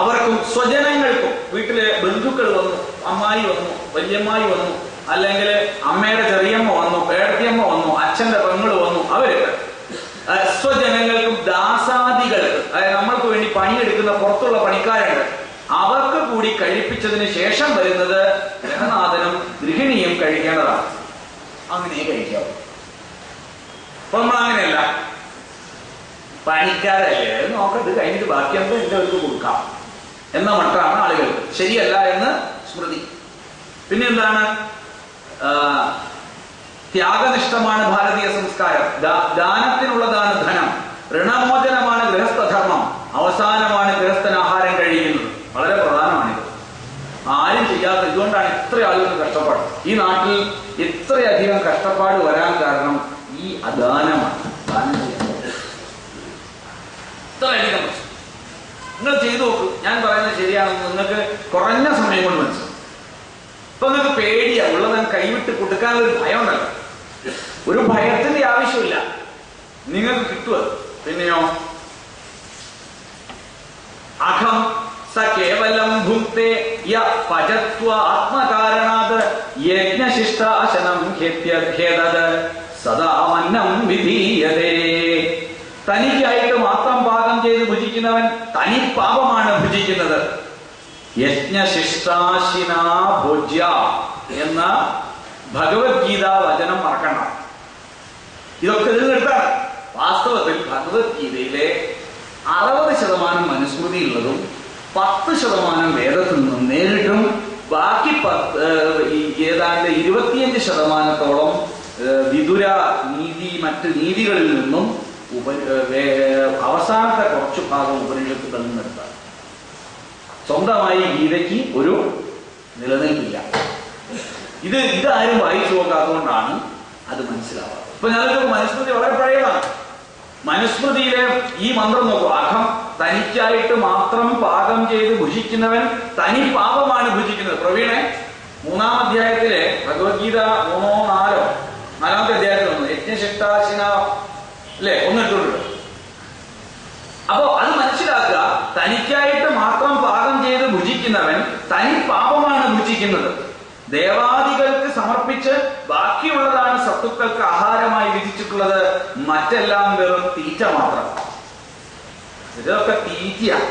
അവർക്കും സ്വജനങ്ങൾക്കും, വീട്ടിലെ ബന്ധുക്കൾ വന്നു, അമ്മായി വന്നു, വല്യമ്മായി വന്നു, അല്ലെങ്കിൽ അമ്മയുടെ ചെറിയമ്മ വന്നു, പേടത്തിയമ്മ വന്നു, അച്ഛന്റെ പെങ്ങൾ വന്നു, അവര് സ്വജനങ്ങൾക്കും ദാസാദികൾക്ക്, അതായത് നമ്മൾക്ക് വേണ്ടി പണിയെടുക്കുന്ന പുറത്തുള്ള പണിക്കാരുണ്ട്, അവർക്ക് കൂടി കഴിപ്പിച്ചതിന് ശേഷം വരുന്നത് ഗൃഹനാഥനും ഗൃഹിണിയും കഴിക്കേണ്ടതാണ്. അങ്ങനെ കഴിക്കാവും. അപ്പൊ നമ്മൾ അങ്ങനെയല്ല, പണിക്കാരല്ലേ നോക്കട്ട് കഴിഞ്ഞിട്ട് ബാക്കിയാകുമ്പോൾ എല്ലാവർക്കും കൊടുക്കാം എന്ന മട്ടാണ് ആളുകൾ. ശരിയല്ല എന്ന് സ്മൃതി. പിന്നെ എന്താണ്? ത്യാഗനിഷ്ഠമാണ് ഭാരതീയ സംസ്കാരം. ദാനത്തിനുള്ളതാണ് ധനം, ഋണമോചനമാണ് ഗൃഹസ്ഥധർമ്മം, അവസാനമാണ് ഗൃഹസ്ഥന് ആഹാരം കഴിക്കുന്നത്. വളരെ പ്രധാനമാണിത്. ആരും ചെയ്യാത്ത, ഇതുകൊണ്ടാണ് ഇത്ര ആളുകൾ കഷ്ടപ്പാട്. ഈ നാട്ടിൽ ഇത്രയധികം കഷ്ടപ്പാട് വരാൻ കാരണം ഈ അദാനമാണ്. ദാനം ചെയ്യാൻ ഇത്രയധികം പ്രശ്നം. നിങ്ങൾ ചെയ്തു നോക്കൂ, ഞാൻ പറയുന്നത് ശരിയാണെന്ന് നിങ്ങൾക്ക് കുറഞ്ഞ സമയം കൊണ്ട് മനസ്സിലാവും. ഇപ്പൊ നിങ്ങൾക്ക് പേടിയാ, ഉള്ളത് കൈവിട്ട് കൊടുക്കാനൊരു ഭയം ഉണ്ടല്ലോ. ഒരു ഭയത്തിന്റെ ആവശ്യമില്ല, നിങ്ങൾക്ക് കിട്ടുക. പിന്നെയോ അഖം സ കേവലം ഭുക്തേ യ പചത്വ ആത്മകാരണാത് യജ്ഞശിഷ്ടാശനം ഖേദത് സദാ മന്നം വിധീയതേ. തനിക്കായിട്ട് മാത്രം പാകം ചെയ്ത് ഭുജിക്കുന്നവൻ തനി പാപമാണ് ഭുജിക്കുന്നത്. യജ്ഞശിഷ്ടാശിനാ ഭോജ്യ എന്ന ഭഗവത്ഗീത വചനം മറക്കണ്ട. ഇതൊക്കെ ഇതിൽ നിർത്താണ്. വാസ്തവത്തിൽ ഭഗവത്ഗീതയിലെ 60% മനുസ്മൃതിയുള്ളതും 10% വേദത്തിൽ നിന്നും നേരിട്ടും ബാക്കി ഏതാണ്ട് 25% വിദുര നീതി മറ്റ് നീതികളിൽ നിന്നും അവസാനത്തെ കുറച്ചു ഭാഗം ഉപനിഷത്തുകളിൽ നിന്നെടുത്താണ്. സ്വന്തമായി ഗീതയ്ക്ക് ഒരു നിലനിൽപ്പില്ല. ഇതാരും വായിച്ചു നോക്കാത്തതുകൊണ്ടാണ് അത് മനസ്സിലാവാത്തത്. ഇപ്പൊ ഞാനൊരു മനുസ്മൃതി വളരെ പഴയതാണ്. മനുസ്മൃതിയിലെ ഈ മന്ത്രം നോക്കൂ. അഹം തനിക്കായിട്ട് മാത്രം പാകം ചെയ്ത് ഭുജിക്കുന്നവൻ തനി പാപമാണ് ഭുജിക്കുന്നത്. പ്രവീണെ 3-ാം അധ്യായത്തിലെ ഭഗവത്ഗീത 3-4 4-ാമത്തെ അധ്യായത്തിൽ വന്നു യജ്ഞശിഷ്ടാശിന അല്ലെ ഒന്നിട്ടുണ്ട്. അപ്പോ അത് മനസ്സിലാക്കുക. തനിക്കായിട്ട് മാത്രം പാകം ചെയ്ത് ഭുജിക്കുന്നവൻ തനി പാപമാണ് ഭുജിക്കുന്നത്. ദേവാദികൾക്ക് സമർപ്പിച്ച് ബാക്കിയുള്ളതാണ് സത്തുക്കൾക്ക് ആഹാരമായി വിധിച്ചിട്ടുള്ളത്. മറ്റെല്ലാം വെറും തീറ്റ മാത്രം. ഇതൊക്കെ തീറ്റയാണ്.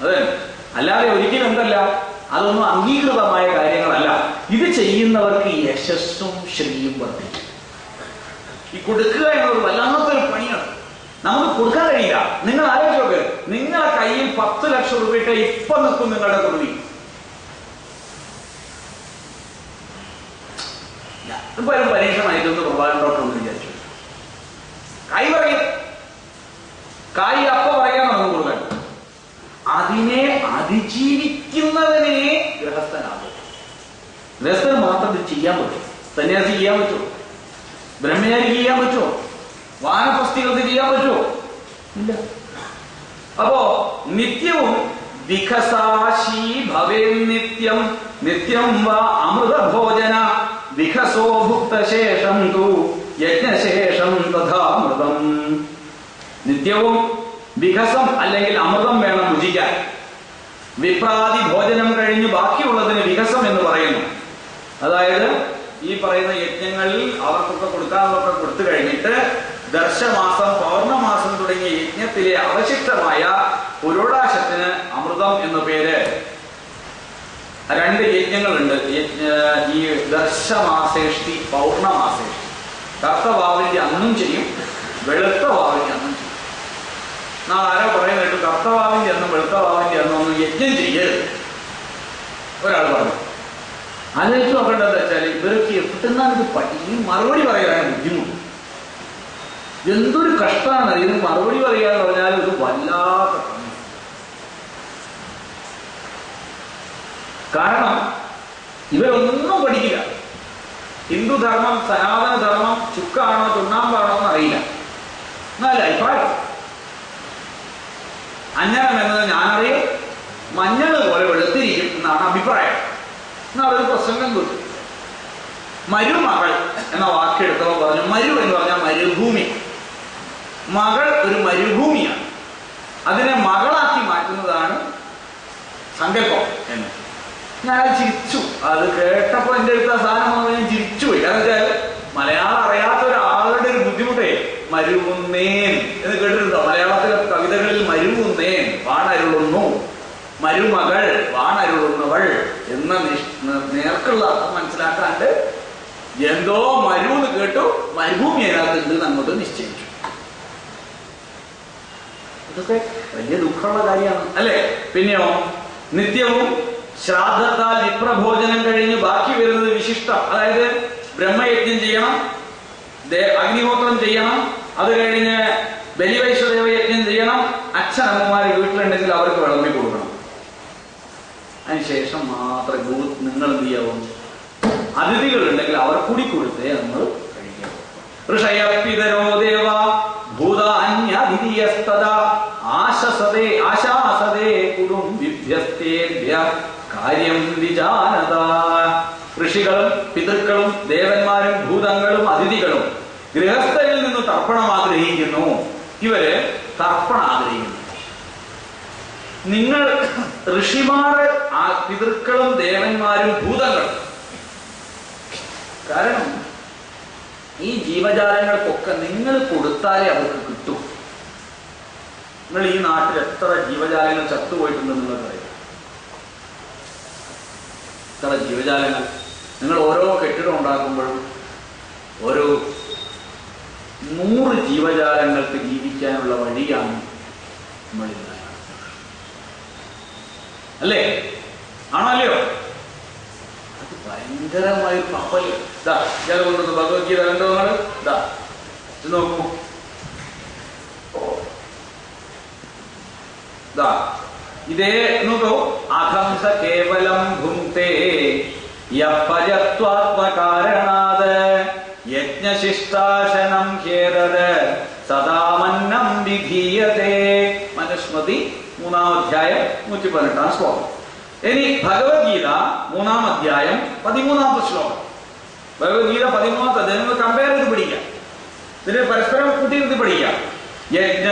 അതെ, അല്ലാതെ ഒരിക്കലും എന്തല്ല, അതൊന്നും അംഗീകൃതമായ കാര്യങ്ങളല്ല. ഇത് ചെയ്യുന്നവർക്ക് യശസ്സും ശ്രീയും വർദ്ധിക്കും. ഈ കൊടുക്കുക എന്നത് വല്ലാത്തൊരു പണിയാണ്. നമുക്ക് കൊടുക്കാൻ കഴിയില്ല. നിങ്ങൾ ആലോചിച്ചോക്ക്, നിങ്ങളുടെ കയ്യിൽ 10 ലക്ഷം രൂപ ഇട്ട് ഇപ്പൊ നിൽക്കും നിങ്ങളുടെ കുറുവി. ഇപ്പൊ പരീക്ഷണമായിട്ടൊന്ന് പ്രഭാകരൻ ഡോക്ടർ ഒന്ന് വിചാരിച്ചു. കായ് പറയും, കായ് അപ്പ പറയാൻ നമുക്ക് കൊടുക്കാൻ. അതിനെ അതിജീവിക്കുന്നതിനെ ഗൃഹസ്ഥനാകും. ഗൃഹസ്ഥന് മാത്രം ഇത് ചെയ്യാൻ പറ്റും. സന്യാസി ചെയ്യാൻ പറ്റുമോ? ബ്രഹ്മചാരിക്ക് ചെയ്യാൻ പറ്റുമോ? വാനപ്രസ്ഥികൾക്ക് ചെയ്യാൻ പറ്റുമോ? ഇല്ല. അപ്പോ നിത്യവും വികസാശീ ഭവേ നിത്യം നിത്യം വാ അമൃതഭോജന വികസോ ഭുക്തശേഷം തു യജ്ഞശേഷം തഥാമൃതം. നിത്യവും വികസം അല്ലെങ്കിൽ അമൃതം വേണം ഭുജിക്കാൻ. വിപ്രാതി ഭോജനം കഴിഞ്ഞ് ബാക്കിയുള്ളതിന് വികസം എന്ന് പറയുന്നു. അതായത് ഈ പറയുന്ന യജ്ഞങ്ങളിൽ അവർക്കൊക്കെ കൊടുക്കാനുള്ളതൊക്കെ കൊടുത്തു കഴിഞ്ഞിട്ട് ദർശമാസം പൗർണമാസം തുടങ്ങിയ യജ്ഞത്തിലെ അവശിഷ്ടമായ പുരോടാശത്തിന് അമൃതം എന്ന പേര്. 2 യജ്ഞങ്ങളുണ്ട്. ഈ ദർശമാസേഷ്ടി പൗർണമാസേഷ്ടി. കർത്തവാവിന്റെ അന്നും ചെയ്യും, വെളുത്ത വാവിന്റെ അന്നും ചെയ്യും. ആരോ പറയുന്ന കേട്ടു കർത്തവാവിന്റെ അന്നും വെളുത്ത വാവിന്റെ അന്നും ഒന്നും യജ്ഞം ചെയ്യരുത് ഒരാൾ പറഞ്ഞു. ആലോചിച്ച് നോക്കേണ്ടത് വെച്ചാൽ ഇവരൊക്കെ എവിടുന്നാണ് ഇത് ഈ മറുപടി പറയാനാണ് ബുദ്ധിമുട്ട്. എന്തൊരു കഷ്ടമാണ് ഇതിന് മറുപടി പറയാന്ന് പറഞ്ഞാൽ ഒരു വല്ലാത്ത. കാരണം ഇവരൊന്നും പഠിക്കില്ല. ഹിന്ദുധർമ്മം സനാതനധർമ്മം ചുക്കാണോ ചുണ്ണാമ്പാണോ എന്ന് അറിയില്ല. എന്നല്ല അഭിപ്രായം. അഞ്ഞനം എന്നത് ഞാനറിയും, മഞ്ഞൾ പോലെ വെളുത്തിരിക്കും എന്നാണ് അഭിപ്രായം. എന്നതൊരു പ്രസംഗം കിട്ടും. മരുമകൾ എന്ന വാക്കെടുത്തവർ പറഞ്ഞു. മരു എന്ന് പറഞ്ഞാൽ മരുഭൂമി. മകൾ ഒരു മരുഭൂമിയാണ്. അതിനെ മകളാക്കി മാറ്റുന്നതാണ് സങ്കല്പം എന്ന്. ഞാൻ ചിരിച്ചു. അത് കേട്ടപ്പോ എന്റെ അടുത്ത സാധനം വന്ന് ഞാൻ ചിരിച്ചു പോയി. കാരണം വെച്ചാൽ മലയാളം അറിയാത്ത ഒരാളുടെ ഒരു ബുദ്ധിമുട്ടേ. മരുവുന്നേൻ എന്ന് കേട്ടിട്ടുണ്ടോ? മലയാളത്തിലെ കവിതകളിൽ മരുവുന്നേൻ വാണരുളുന്നു, മരുമകൾ വാണരുളുന്നവൾ എന്ന നേർക്കുള്ള അർത്ഥം മനസ്സിലാക്കാണ്ട് എന്തോ മരു എന്ന് കേട്ടു, മരുഭൂമി അതിനകത്തുണ്ട് അങ്ങോട്ട് നിശ്ചയിച്ചു. ഇതൊക്കെ വലിയ ദുഃഖമുള്ള കാര്യമാണ് അല്ലേ? പിന്നെയോ നിത്യവും ശ്രാദ്ധത്താൽ വിപ്രഭോജനം കഴിഞ്ഞ് ബാക്കി വരുന്നത് വിശിഷ്ടം. അതായത് ബ്രഹ്മയജ്ഞം ചെയ്യണം, അഗ്നിഹോത്രം ചെയ്യണം, അത് കഴിഞ്ഞ് ബലിവൈശ്വദേവ യജ്ഞം ചെയ്യണം. അച്ഛനമ്മമാര് വീട്ടിലുണ്ടെങ്കിൽ അവർക്ക് വിളമ്പി കൊടുക്കണം. അതിനുശേഷം മാത്രമേ നിങ്ങൾ എന്ത് ചെയ്യാവും? അതിഥികൾ ഉണ്ടെങ്കിൽ അവർ കൂടി കൊടുത്തേ നമ്മൾ കഴിക്കാം. ഋഷയപിതരോ ദേവ ഭൂതാന്യതിഥിയസ്തദാ ആശസദേ ആശാസദേ കുടുംബിഭ്യസ്തേഭ്യ കാര്യം വിജാനത. ഋഷികളും പിതൃക്കളും ദേവന്മാരും ഭൂതങ്ങളും അതിഥികളും ഗൃഹസ്ഥരിൽ നിന്ന് തർപ്പണം ആഗ്രഹിക്കുന്നു. ഇവര് തർപ്പണം ആഗ്രഹിക്കുന്നു. നിങ്ങൾ ഋഷിമാര് പിതൃക്കളും ദേവന്മാരും ഭൂതങ്ങളും. കാരണം ഈ ജീവജാലങ്ങൾക്കൊക്കെ നിങ്ങൾ കൊടുത്താലേ അവർക്ക് കിട്ടും. നിങ്ങൾ ഈ നാട്ടിൽ എത്ര ജീവജാലങ്ങൾ ചത്തുപോയിട്ടുണ്ടെന്ന് നിങ്ങൾക്കറിയാം. എത്ര ജീവജാലങ്ങൾ. നിങ്ങൾ ഓരോ കെട്ടിടം ഉണ്ടാക്കുമ്പോഴും ഓരോ 100 ജീവജാലങ്ങൾക്ക് ജീവിക്കാനുള്ള വഴിയാണ് നമ്മളിൽ അല്ലേ? ആണല്ലയോ? അത് ഭയങ്കരമായ കപ്പൽ. ഇതാ ഇയാൾ കൊണ്ടുവന്നു ഭഗവത്ഗീത കണ്ടോ നിങ്ങള്? ഇതാ ഇത് നോക്കൂ. ഇതേ നോക്കൂ. അഹംസ കേവലം ഭുങ്ക്തേ യപ്പജത്വാത്മകാരണാത് യജ്ഞശിഷ്ടാശനം ഹേതത് സദാമന്നം വിധീയതേ. മനുസ്മൃതി 3-ാം അധ്യായം 118-ാം ശ്ലോകം. ഇനി ഭഗവത്ഗീത 3-ാം അധ്യായം 13-ാമത്തെ ശ്ലോകം. ഭഗവത്ഗീത 13-ാമത്തെ നിങ്ങൾ കമ്പയർ ചെയ്ത് പഠിക്കാം. ഇതിന് പരസ്പരം കൂട്ടിയിരുത്തി പഠിക്കാം. യജ്ഞ